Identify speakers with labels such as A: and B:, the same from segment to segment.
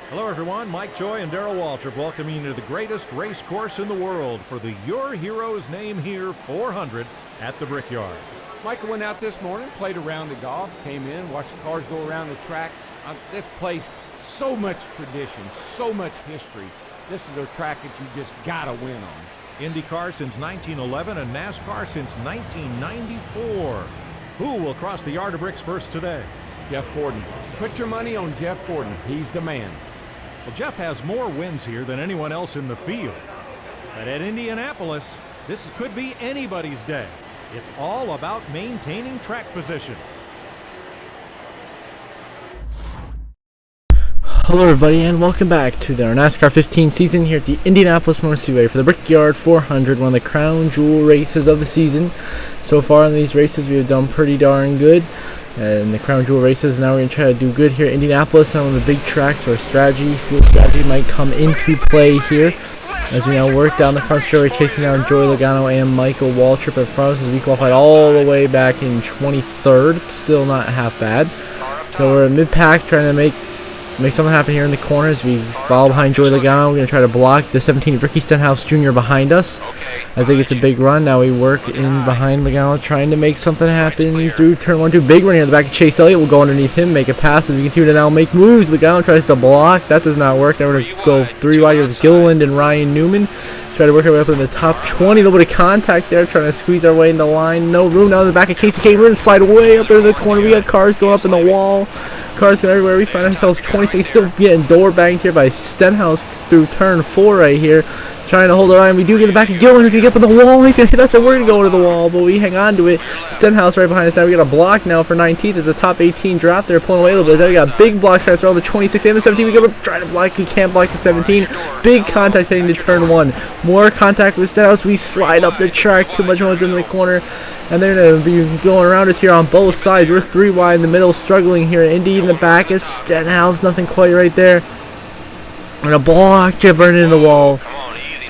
A: Hello everyone, Mike Joy and Darrell Waltrip welcoming you to the greatest race course in the world for the Your Heroes Name Here 400 at the Brickyard.
B: Michael went out this morning, played a round of golf, came in, watched the cars go around the track. This place, so much tradition, so much history. This is a track that you just gotta win on.
A: IndyCar since 1911 and NASCAR since 1994. Who will cross the Yard of Bricks first today?
B: Jeff Gordon. Put your money on Jeff Gordon. He's the man.
A: Well, Jeff has more wins here than anyone else in the field. But at Indianapolis, this could be anybody's day. It's all about maintaining track position.
C: Hello everybody and welcome back to our NASCAR 15 season here at the Indianapolis Motor Speedway for the Brickyard 400, one of the crown jewel races of the season. So far in these races we have done pretty darn good in the crown jewel races. Now we're going to try to do good here at Indianapolis, one of the big tracks where fuel strategy might come into play here. As we now work down the front straightaway, chasing down Joey Logano and Michael Waltrip in front of us as we qualified all the way back in 23rd. Still not half bad. So we're in mid-pack trying to make something happen here in the corners. We follow behind Joey Logano. We're going to try to block the 17 Ricky Stenhouse Jr. behind us as they get a big run. Now we work in behind Logano, trying to make something happen through turn 1, 2. Big run here at the back of Chase Elliott. We'll go underneath him, make a pass as we continue to now make moves. Logano tries to block. That does not work. Now we're going to go 3 wide with Gilliland and Ryan Newman. Try to work our way up in the top 20. A little bit of contact there, trying to squeeze our way into the line. No room now in the back of Casey Kane. We're going to slide way up into the corner. We got cars going up in the wall. Cars going everywhere. We find ourselves 26. Still getting door banged here by Stenhouse through turn 4 right here. Trying to hold the line. We do get in the back of Gilliland. He's going to get up on the wall. He's going to hit us, and we're going to go into the wall, but we hang on to it. Stenhouse right behind us. Now we got a block now for 19th. There's a top 18 drop there, pulling away a little bit. Then we got big blocks trying to throw on the 26 and the 17. We got to try to block. We can't block the 17. Big contact heading to turn 1. More contact with Stenhouse. We slide up the track. Too much momentum in the corner. And they're going to be going around us here on both sides. We're 3 wide in the middle, struggling here. Indy in the back is Stenhouse. Nothing quite right there. We're going to block Chip burn into the wall.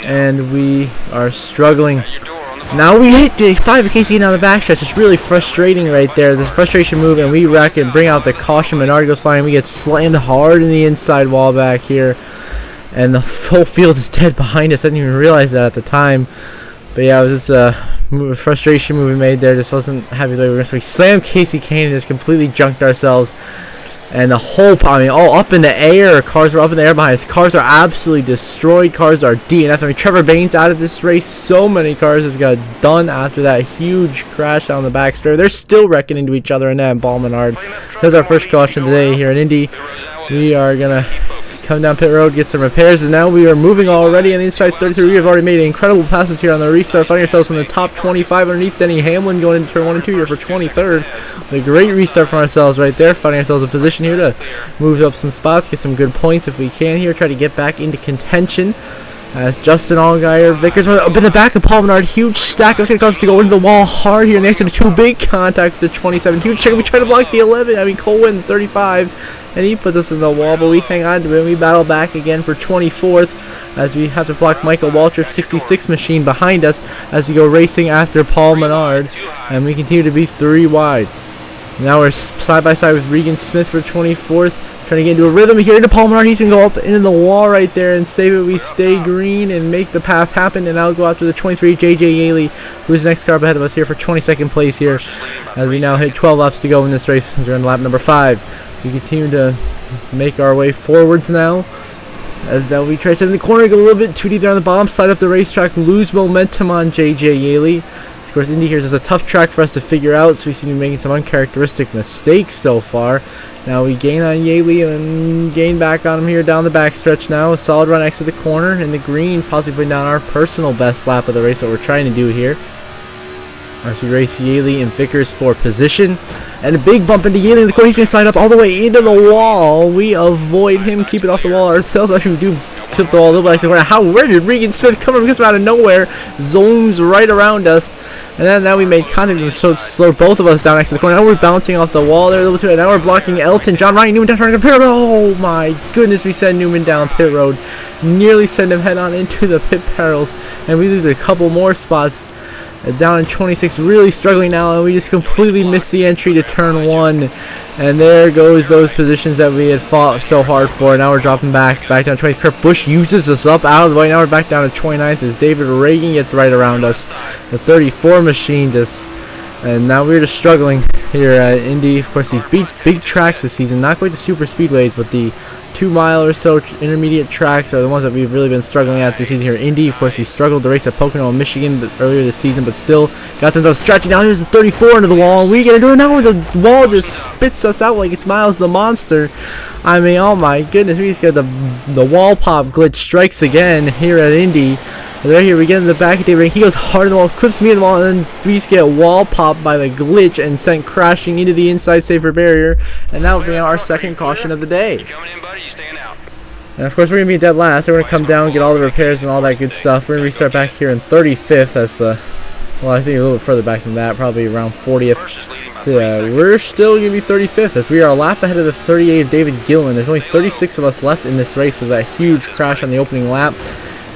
C: And we are struggling. Now we hit the 5 Casey down the backstretch. It's really frustrating right there. This frustration move, and we wreck and bring out the caution. Menard goes flying. We get slammed hard in the inside wall back here. And the whole field is dead behind us. I didn't even realize that at the time. But yeah, it was just a frustration move we made there. Just wasn't happy that we were going to slam Casey Kane and just completely junked ourselves. And the whole, all up in the air. Cars were up in the air behind us. Cars are absolutely destroyed. Cars are DNF. I mean, Trevor Baines out of this race. So many cars just got done after that huge crash down the back straight. They're still wrecking into each other in that Paul Menard. That's our first caution today here in Indy. We are going to come down pit road, get some repairs, and now we are moving already on the inside 33. We have already made incredible passes here on the restart, finding ourselves in the top 25 underneath Denny Hamlin going into turn 1 and 2 here for 23rd. A great restart for ourselves right there, finding ourselves in position here to move up some spots, get some good points if we can here, try to get back into contention. As Justin Allgaier, Vickers up in the back of Paul Menard, huge stack. It's going to cause us to go into the wall hard here next to the 2 big contact, the 27. Huge check. We try to block the 11. I mean, Cole win 35, and he puts us in the wall, but we hang on to it. We battle back again for 24th as we have to block Michael Waltrip's 66 machine behind us as we go racing after Paul Menard, and we continue to be 3 wide. Now we're side by side with Regan Smith for 24th. Trying to get into a rhythm here into Paul Menard. He's going to go up in the wall right there and save it. We stay green and make the pass happen. And now go after the 23, J.J. Yaley, who's the next car ahead of us here for 22nd place here. As we now hit 12 laps to go in this race. We're on lap number 5. We continue to make our way forwards now. As now we try to set in the corner, go a little bit too deep there on the bottom, slide up the racetrack, lose momentum on J.J. Yaley. Of course, Indy here is a tough track for us to figure out, so we seem to be making some uncharacteristic mistakes so far. Now we gain on Yaley and gain back on him here down the backstretch now. A solid run next to the corner in the green, possibly putting down our personal best lap of the race, what we're trying to do here. As we race Yaley and Vickers for position. And a big bump into Yaley in the corner. He's going to slide up all the way into the wall. We avoid him, keep it off the wall ourselves. Actually, we do clip the wall a little bit. I said, where did Regan Smith come from? Just out of nowhere. Zooms right around us. And then now we made contact, so slowed both of us down next to the corner. Now we're bouncing off the wall there a little bit. Now we're blocking Elton. John Ryan Newman down trying to pit road. Oh my goodness, we send Newman down pit road. Nearly send him head on into the pit perils. And we lose a couple more spots down in 26, really struggling now, and we just completely missed the entry to turn 1. And there goes those positions that we had fought so hard for. Now we're dropping back down 20. Kurt Busch uses us up out of the way. Now we're back down to 29th as David Reagan gets right around us. The 34 machine just, and now we're just struggling here at Indy. Of course, these big tracks this season, not quite the super speedways, but the 2 mile or so intermediate tracks are the ones that we've really been struggling at this season here. Indy, of course, we struggled to race at Pocono in Michigan earlier this season, but still got themselves stretching. Now here's the 34 into the wall, and we gonna do it now where the wall just spits us out like it's Miles the Monster. I mean, oh my goodness, we just got the wall pop glitch strikes again here at Indy. And right here we get in the back of David. He goes hard in the wall, clips me in the wall, and then we just get wall popped by the glitch and sent crashing into the inside safer barrier. And that will be our second caution of the day. And of course we're going to be dead last. We're going to come down, get all the repairs and all that good stuff. We're going to restart back here in 35th as the, well, I think a little bit further back than that, probably around 40th. So yeah, we're still going to be 35th as we are a lap ahead of the 38 of David Gillen. There's only 36 of us left in this race with that huge crash on the opening lap.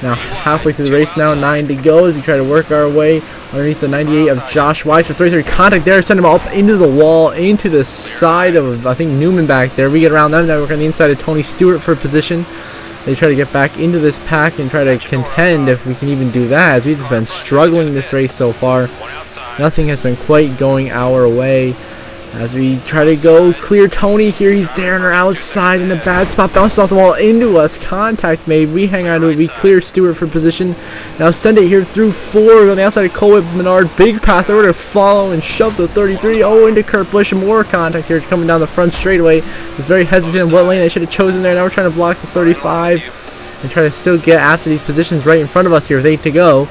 C: Now halfway through the race now, 9 to go as we try to work our way underneath the 98 of Josh Weiss for 33 contact there, send him up into the wall, into the side of, I think, Newman back there. We get around them, now we're on the inside of Tony Stewart for position. They try to get back into this pack and try to contend if we can even do that, as we've just been struggling this race so far. Nothing has been quite going our way. As we try to go clear Tony here, he's there on our outside in a bad spot, bounces off the wall into us, contact made, we hang on to it, we clear Stewart for position, now send it here through 4, on the outside of Colwell Menard, big pass, we're going to follow and shove the 33, into Kurt Busch, and more contact here coming down the front straightaway, was very hesitant in what lane I should have chosen there, now we're trying to block the 35, and try to still get after these positions right in front of us here with 8 to go.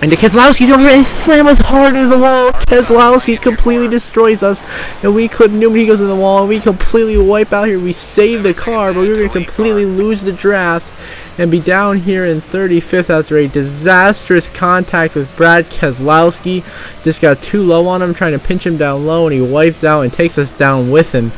C: And Keselowski's over here and slam us hard into the wall. Keselowski completely destroys us. And we clip Newman, he goes in the wall, and we completely wipe out here. We save the car, but we're going to completely lose the draft and be down here in 35th after a disastrous contact with Brad Keselowski. Just got too low on him, trying to pinch him down low, and he wipes out and takes us down with him.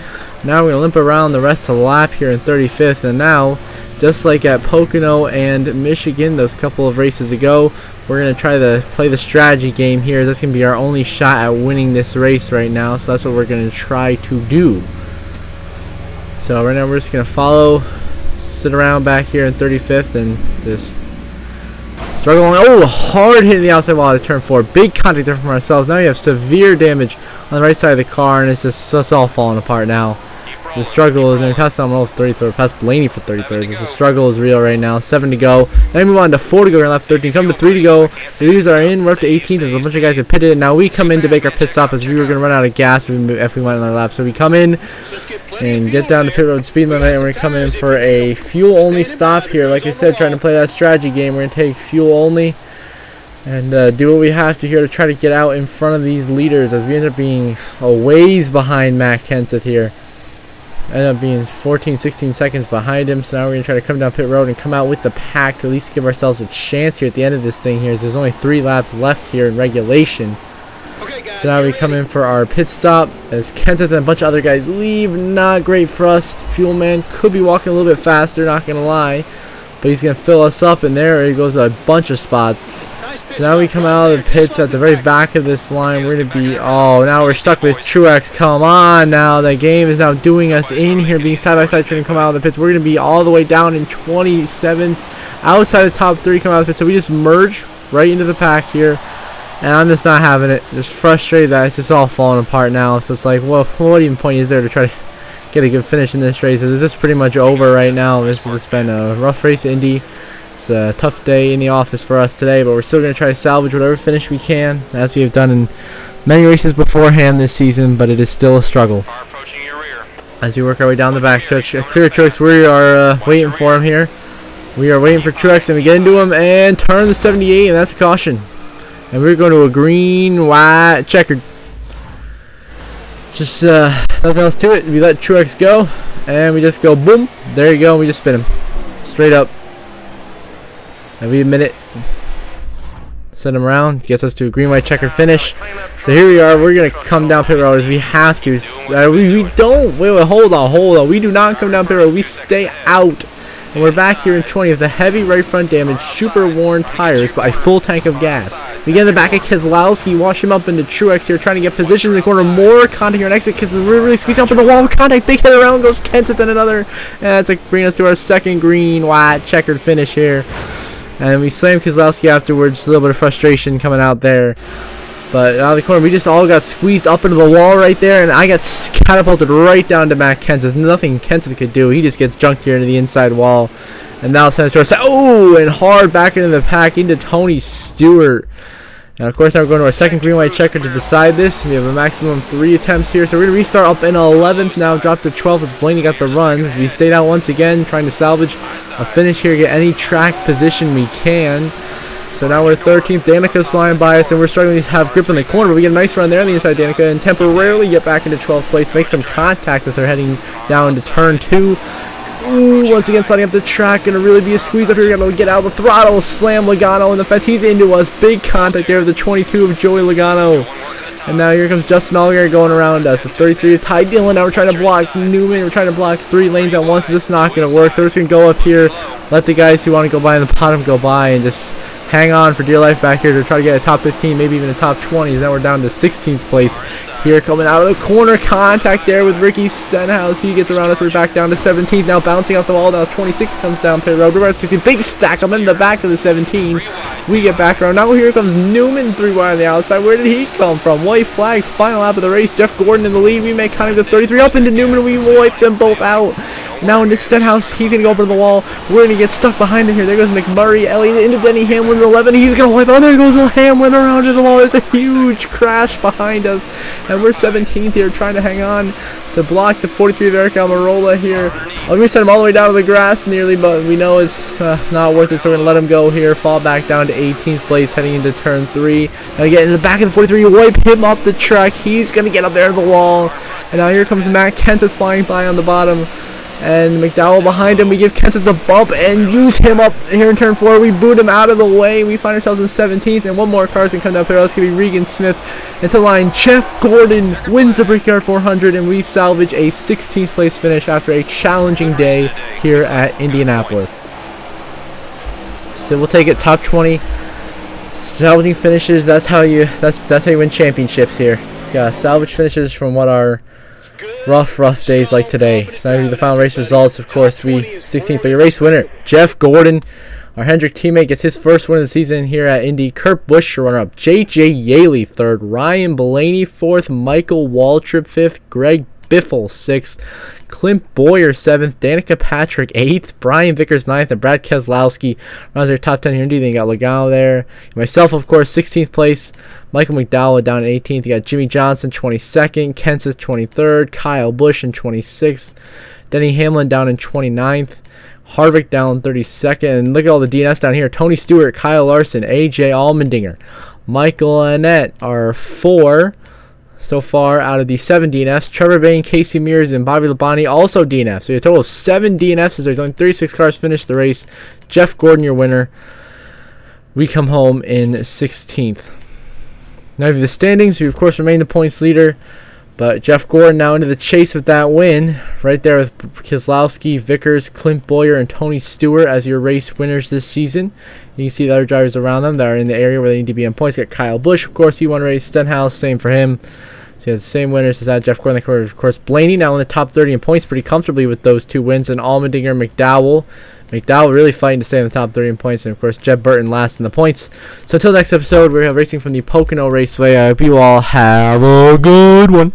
C: Now we're going to limp around the rest of the lap here in 35th, and now, just like at Pocono and Michigan, those couple of races ago, we're going to try to play the strategy game here. That's going to be our only shot at winning this race right now, so that's what we're going to try to do. So right now we're just going to follow, sit around back here in 35th, and just struggle along. Oh, hard hit in the outside wall at turn 4. Big contact there from ourselves. Now we have severe damage on the right side of the car, and it's all falling apart now. The struggle is, and we passed someone for 33rd, past Blaney for 33rd. The struggle is real right now. 7 to go. Then we move on to 4 to go. We're left 13. Come to 3 to go. The leaders are in. We're up to 18th. There's a bunch of guys that pitted. Now we come in to make our pit stop as we were going to run out of gas if we went on our lap. So we come in and get down to pit road speed limit, and we're going to come in for a fuel only stop here. Like I said, trying to play that strategy game. We're going to take fuel only and do what we have to here to try to get out in front of these leaders, as we end up being a ways behind Matt Kenseth here. End up being 14, 16 seconds behind him. So now we're going to try to come down pit road and come out with the pack to at least give ourselves a chance here at the end of this thing here, as there's only 3 laps left here in regulation. So now we come in for our pit stop as Kenseth and a bunch of other guys leave. Not great for us. Fuel man could be walking a little bit faster, not going to lie. But he's going to fill us up, and there he goes a bunch of spots. So now we come out of the pits at the very back of this line. We're going to be, oh, now we're stuck with Truex. Come on now. The game is now doing us in here, being side by side trying to come out of the pits. We're going to be all the way down in 27th, outside the top 3 coming out of the pits. So we just merge right into the pack here. And I'm just not having it. Just frustrated that it's just all falling apart now. So it's like, well, what even point is there to try to get a good finish in this race? It's just pretty much over right now. This has just been a rough race, Indy. It's a tough day in the office for us today, but we're still going to try to salvage whatever finish we can, as we have done in many races beforehand this season, but it is still a struggle. As we work our way down the backstretch, clear Truex, we are waiting for him here. We are waiting for Truex, and we get into him and turn the 78, and that's a caution. And we're going to a green, white, checkered. Just nothing else to it. We let Truex go, and we just go boom. There you go, and we just spin him straight up. Every minute, send him around, gets us to a green, white, checker finish. So here we are. We're gonna come down pit road as we have to. We don't. Wait, hold on. We do not come down pit road. We stay out And we're back here in 20 with the heavy right front damage, super worn tires, but a full tank of gas. We get in the back of Keselowski, wash him up into Truex here, trying to get position in the corner. More contact here on exit. Keselowski really squeezing up in the wall. Contact, big hit around, goes Kenseth and another. And that's like bringing us to our second green, white, checkered finish here. And we slammed Keselowski afterwards. A little bit of frustration coming out there. But out of the corner, we just all got squeezed up into the wall right there, and I got catapulted right down to Matt Kenseth. Nothing Kenseth could do. He just gets junked here into the inside wall. And now sends to our side. Oh, and hard back into the pack into Tony Stewart. And of course, now we're going to our second green white checker to decide this. We have a maximum 3 attempts here, so we're going to restart up in 11th now, drop to 12th as Blaney got the runs. As we stayed out once again, trying to salvage a finish here, get any track position we can. So now we're 13th. Danica's flying by us, and we're struggling to have grip in the corner. But we get a nice run there on the inside, Danica, and temporarily get back into 12th place. Make some contact with her heading down to turn 2. Ooh, once again sliding up the track. Gonna really be a squeeze up here. Gotta get out of the throttle. Slam Logano in the fence. He's into us. Big contact there with the 22 of Joey Logano. And now here comes Justin Allgaier going around us. With 33 of Ty Dillon. Now we're trying to block Newman. We're trying to block 3 lanes at once. This is not going to work. So we're just going to go up here. Let the guys who want to go by in the bottom go by. And just hang on for dear life back here to try to get a top 15. Maybe even a top 20. Now we're down to 16th place. Here coming out of the corner. Contact there with Ricky Stenhouse. He gets around us. We're back down to 17th. Now bouncing off the wall. Now 26 comes down pit road. We're at 16. Big stack. I'm in the back of the 17. We get back around. Now here comes Newman 3 wide on the outside. Where did he come from? White flag. Final lap of the race. Jeff Gordon in the lead. We make contact with 33. Up into Newman. We wipe them both out. Now into Stenhouse. He's going to go up into the wall. We're going to get stuck behind him here. There goes McMurray. Elliott into Denny Hamlin 11. He's going to wipe out. There goes Hamlin around to the wall. There's a huge crash behind us. And we're 17th here trying to hang on to block the 43 of Eric Almirola here. We sent him all the way down to the grass nearly, but we know it's not worth it, so we're going to let him go here. Fall back down to 18th place heading into turn 3. Now get in the back of the 43, wipe him up the track. He's going to get up there to the wall. And now here comes Matt Kenseth flying by on the bottom. And McDowell behind him. We give Kenseth the bump and use him up here in turn 4. We boot him out of the way. We find ourselves in 17th, and one more car's going to come down here. That's going to be Regan Smith into line. Jeff Gordon wins the Brickyard 400, and we salvage a 16th place finish after a challenging day here at Indianapolis. So we'll take it top 20. Salvaging finishes. That's how you win championships here. Just got salvage finishes from what are rough days like today. So now the final race results. Of course, we 16th, but your race winner, Jeff Gordon. Our Hendrick teammate gets his first win of the season here at Indy. Kurt Busch, runner-up. J.J. Yaley, 3rd. Ryan Blaney, 4th. Michael Waltrip, 5th. Greg Biffle, 6th. Clint Boyer, 7th. Danica Patrick, 8th. Brian Vickers, 9th. And Brad Keselowski runs their top 10 here. Indeed, you got Logano there. Myself, of course, 16th place. Michael McDowell down at 18th. You got Jimmy Johnson, 22nd. Kenseth, 23rd. Kyle Busch in 26th. Denny Hamlin down in 29th. Harvick down 32nd. And look at all the DNFs down here. Tony Stewart, Kyle Larson, AJ Allmendinger. Michael Annette are 4 so far out of the 7 DNFs. Trevor Bayne, Casey Mears, and Bobby Labonte also DNFs. So a total of 7 DNFs as there's only 36 cars finished the race. Jeff Gordon, your winner. We come home in 16th. Now, for the standings, we of course remain the points leader, but Jeff Gordon now into the chase with that win, right there with Keselowski, Vickers, Clint Boyer, and Tony Stewart as your race winners this season. You can see the other drivers around them that are in the area where they need to be on points. You got Kyle Busch, of course, he won a race. Stenhouse, same for him. So he has the same winners as that. Jeff Gordon, of course, Blaney now in the top 30 in points pretty comfortably with those 2 wins, and Allmendinger, McDowell. McDowell really fighting to stay in the top 30 in points, and of course Jeb Burton last in the points. So until next episode, we're racing from the Pocono Raceway. I hope you all have a good one.